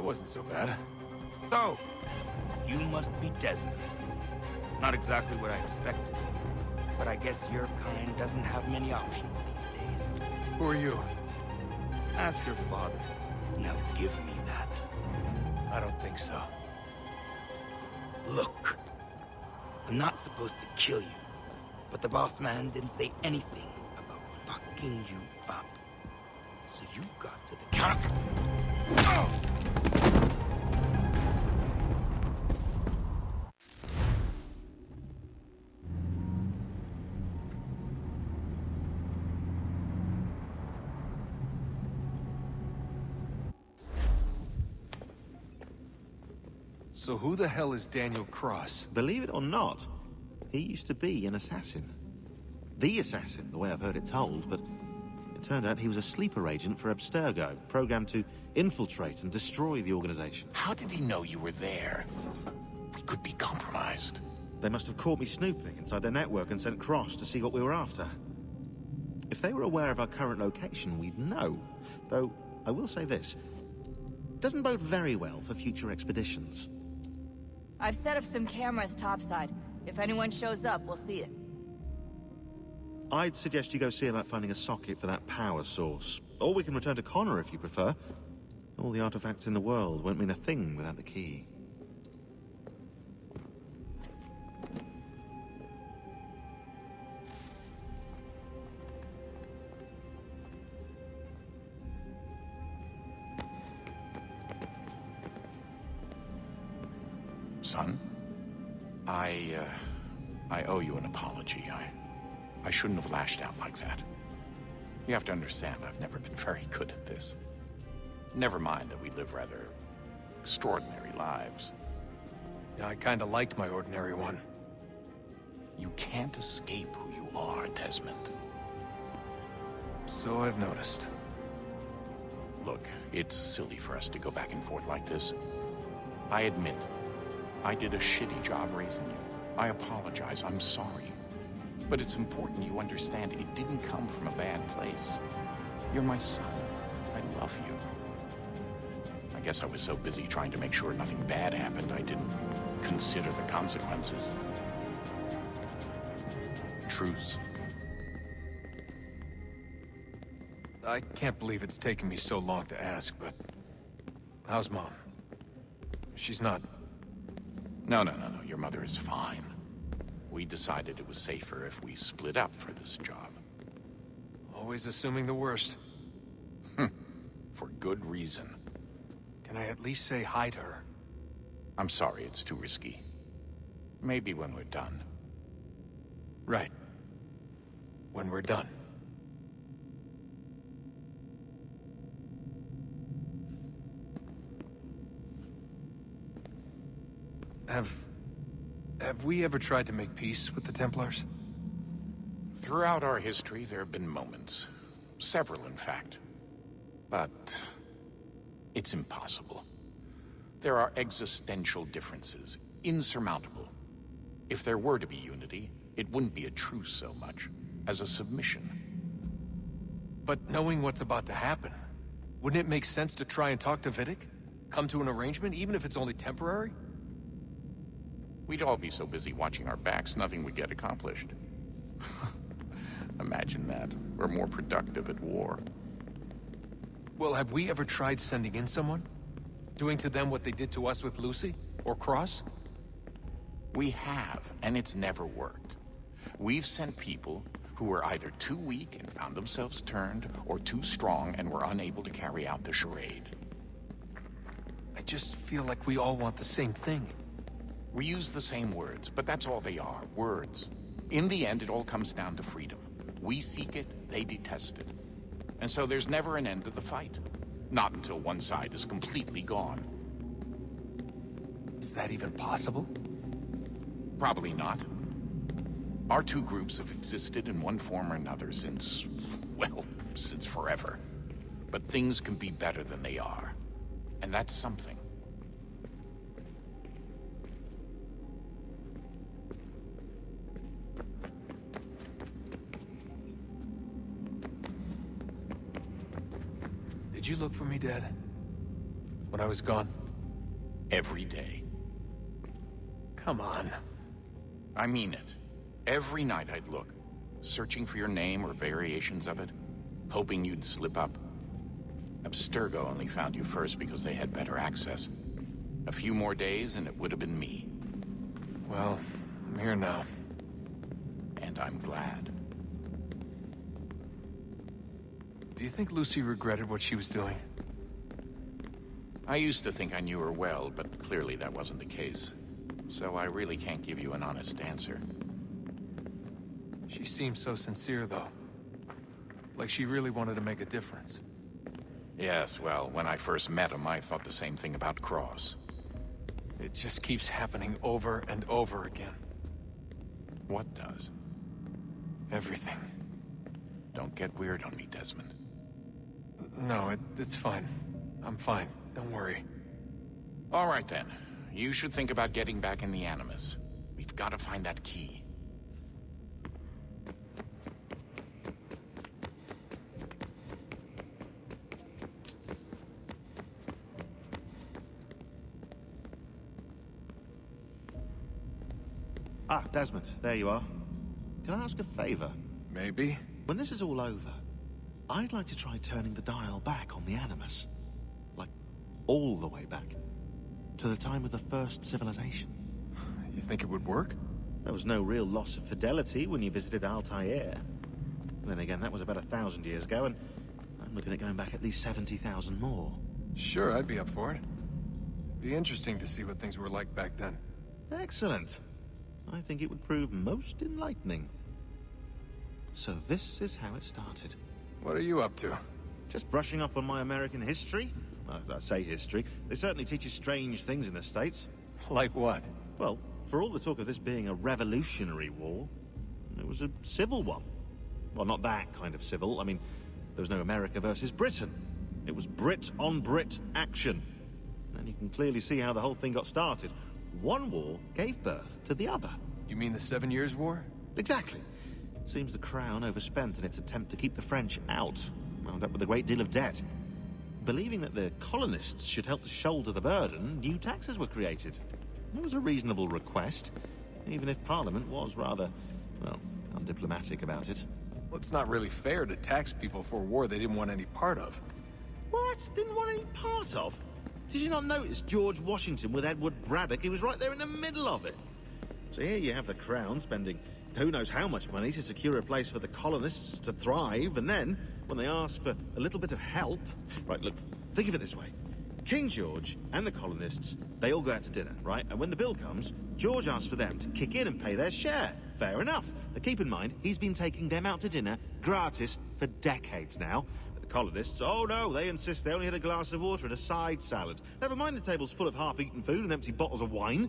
That wasn't so bad. So, you must be Desmond. Not exactly what I expected, but I guess your kind doesn't have many options these days. Who are you? Ask your father. Now give me that. I don't think so. Look, I'm not supposed to kill you, but the boss man didn't say anything about fucking you up. So you got to the counter. Oh! So who the hell is Daniel Cross? Believe it or not, he used to be an assassin. The assassin, the way I've heard it told, but it turned out he was a sleeper agent for Abstergo, programmed to infiltrate and destroy the organization. How did he know you were there? He could be compromised. They must have caught me snooping inside their network and sent Cross to see what we were after. If they were aware of our current location, we'd know. Though, I will say this. Doesn't bode very well for future expeditions. I've set up some cameras topside. If anyone shows up, we'll see it. I'd suggest you go see about finding a socket for that power source. Or we can return to Connor if you prefer. All the artifacts in the world won't mean a thing without the key. Son, I owe you an apology. I shouldn't have lashed out like that. You have to understand, I've never been very good at this. Never mind that we live rather extraordinary lives. Yeah, I kinda liked my ordinary one. You can't escape who you are, Desmond. So I've noticed. Look, it's silly for us to go back and forth like this. I admit, I did a shitty job raising you. I apologize, I'm sorry. But it's important you understand it didn't come from a bad place. You're my son. I love you. I guess I was so busy trying to make sure nothing bad happened, I didn't consider the consequences. Truce. I can't believe it's taken me so long to ask, but... how's Mom? She's not... No. Your mother is fine. We decided it was safer if we split up for this job. Always assuming the worst. For good reason. Can I at least say hi to her? I'm sorry, it's too risky. Maybe when we're done. Right. When we're done. Have we ever tried to make peace with the Templars? Throughout our history, there have been moments. Several, in fact. But... it's impossible. There are existential differences, insurmountable. If there were to be unity, it wouldn't be a truce so much as a submission. But knowing what's about to happen, wouldn't it make sense to try and talk to Vidic? Come to an arrangement, even if it's only temporary? We'd all be so busy watching our backs, nothing would get accomplished. Imagine that. We're more productive at war. Well, have we ever tried sending in someone? Doing to them what they did to us with Lucy? Or Cross? We have, and it's never worked. We've sent people who were either too weak and found themselves turned, or too strong and were unable to carry out the charade. I just feel like we all want the same thing. We use the same words, but that's all they are, words. In the end, it all comes down to freedom. We seek it, they detest it. And so there's never an end to the fight. Not until one side is completely gone. Is that even possible? Probably not. Our two groups have existed in one form or another since, well, since forever. But things can be better than they are. And that's something. Did you look for me, Dad? when I was gone? Every day. Come on. I mean it. Every night I'd look, searching for your name or variations of it, hoping you'd slip up. Abstergo only found you first because they had better access. A few more days and it would have been me. Well, I'm here now. And I'm glad. Do you think Lucy regretted what she was doing? I used to think I knew her well, but clearly that wasn't the case. So I really can't give you an honest answer. She seemed so sincere, though. Like she really wanted to make a difference. Yes, well, when I first met him, I thought the same thing about Cross. It just keeps happening over and over again. What does? Everything. Don't get weird on me, Desmond. No, it's fine. I'm fine. Don't worry. All right, then. You should think about getting back in the Animus. We've got to find that key. Ah, Desmond, there you are. Can I ask a favor? Maybe? When this is all over, I'd like to try turning the dial back on the Animus. Like, all the way back. To the time of the first civilization. You think it would work? There was no real loss of fidelity when you visited Altair. Then again, that was about 1,000 years ago, and I'm looking at going back at least 70,000 more. Sure, I'd be up for it. Be interesting to see what things were like back then. Excellent. I think it would prove most enlightening. So this is how it started. What are you up to? Just brushing up on my American history. I say history. They certainly teach you strange things in the States. Like what? Well, for all the talk of this being a revolutionary war, it was a civil one. Well, not that kind of civil. I mean, there was no America versus Britain. It was Brit on Brit action. And you can clearly see how the whole thing got started. One war gave birth to the other. You mean the 7 Years' War? Exactly. Seems the Crown overspent in its attempt to keep the French out, wound up with a great deal of debt. Believing that the colonists should help to shoulder the burden, new taxes were created. It was a reasonable request, even if Parliament was rather, well, undiplomatic about it. Well, it's not really fair to tax people for a war they didn't want any part of. What? Didn't want any part of? Did you not notice George Washington with Edward Braddock? He was right there in the middle of it. So here you have the Crown spending who knows how much money to secure a place for the colonists to thrive, and then, when they ask for a little bit of help... Right, look, think of it this way. King George and the colonists, they all go out to dinner, right? And when the bill comes, George asks for them to kick in and pay their share. Fair enough. But keep in mind, he's been taking them out to dinner gratis for decades now. But the colonists, oh no, they insist they only had a glass of water and a side salad. Never mind the table's full of half-eaten food and empty bottles of wine.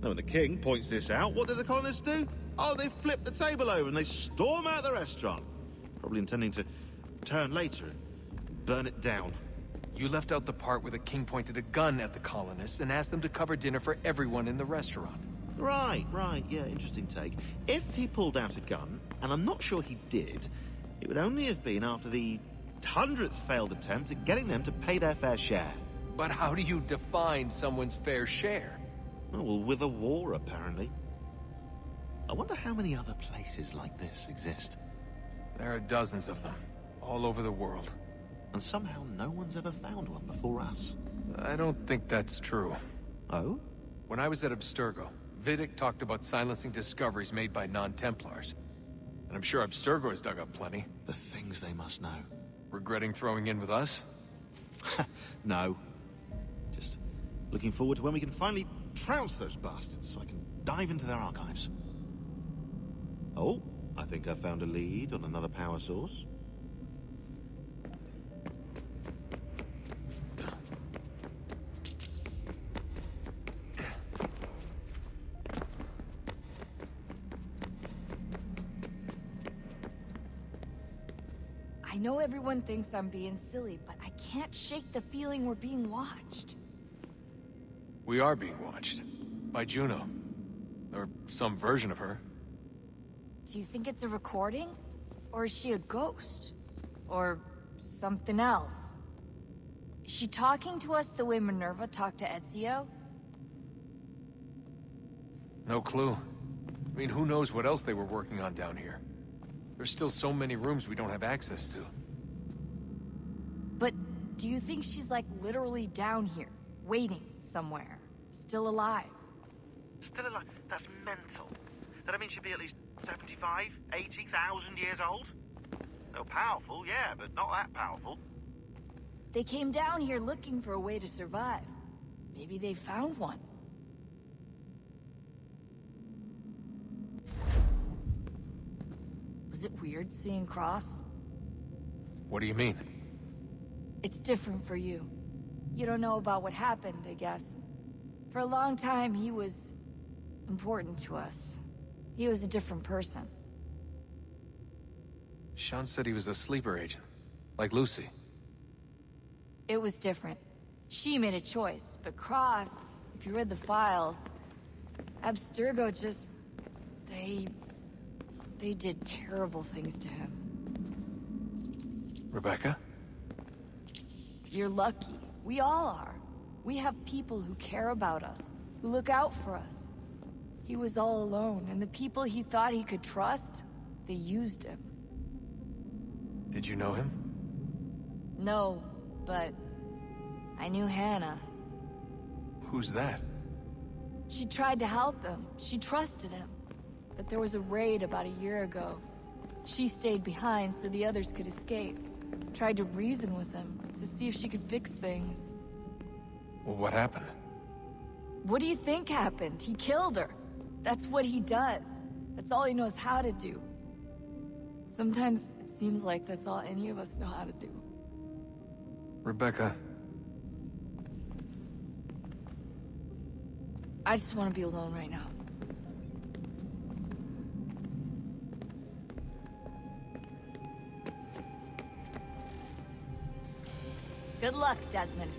Now, when the king points this out, what do the colonists do? Oh, they flip the table over and they storm out the restaurant. Probably intending to turn later and burn it down. You left out the part where the king pointed a gun at the colonists and asked them to cover dinner for everyone in the restaurant. Right, yeah, interesting take. If he pulled out a gun, and I'm not sure he did, it would only have been after the 100th failed attempt at getting them to pay their fair share. But how do you define someone's fair share? Oh, well, with a war, apparently. I wonder how many other places like this exist. There are dozens of them, all over the world. And somehow no one's ever found one before us. I don't think that's true. Oh? When I was at Abstergo, Vidic talked about silencing discoveries made by non-Templars. And I'm sure Abstergo has dug up plenty. The things they must know. Regretting throwing in with us? No. Just looking forward to when we can finally trounce those bastards so I can dive into their archives. Oh, I think I found a lead on another power source. I know everyone thinks I'm being silly, but I can't shake the feeling we're being watched. We are being watched. By Juno. Or some version of her. Do you think it's a recording? Or is she a ghost? Or something else? she talking to us the way Minerva talked to Ezio? No clue. I mean, who knows what else they were working on down here? There's still so many rooms we don't have access to. But do you think she's like literally down here, waiting somewhere, still alive? Still alive? That's mental. That means she'd be at least 75, 80,000 years old? No, powerful, yeah, but not that powerful. They came down here looking for a way to survive. Maybe they found one. Was it weird seeing Cross? What do you mean? It's different for you. You don't know about what happened, I guess. For a long time, he was important to us. He was a different person. Sean said he was a sleeper agent, like Lucy. It was different. She made a choice, but Cross, if you read the files, Abstergo just... They did terrible things to him. Rebecca? You're lucky. We all are. We have people who care about us, who look out for us. He was all alone, and the people he thought he could trust, they used him. Did you know him? No, but I knew Hannah. Who's that? She tried to help him. She trusted him. But there was a raid about a year ago. She stayed behind so the others could escape. Tried to reason with him, to see if she could fix things. Well, what happened? What do you think happened? He killed her. That's what he does. That's all he knows how to do. Sometimes it seems like that's all any of us know how to do. Rebecca. I just want to be alone right now. Good luck, Desmond.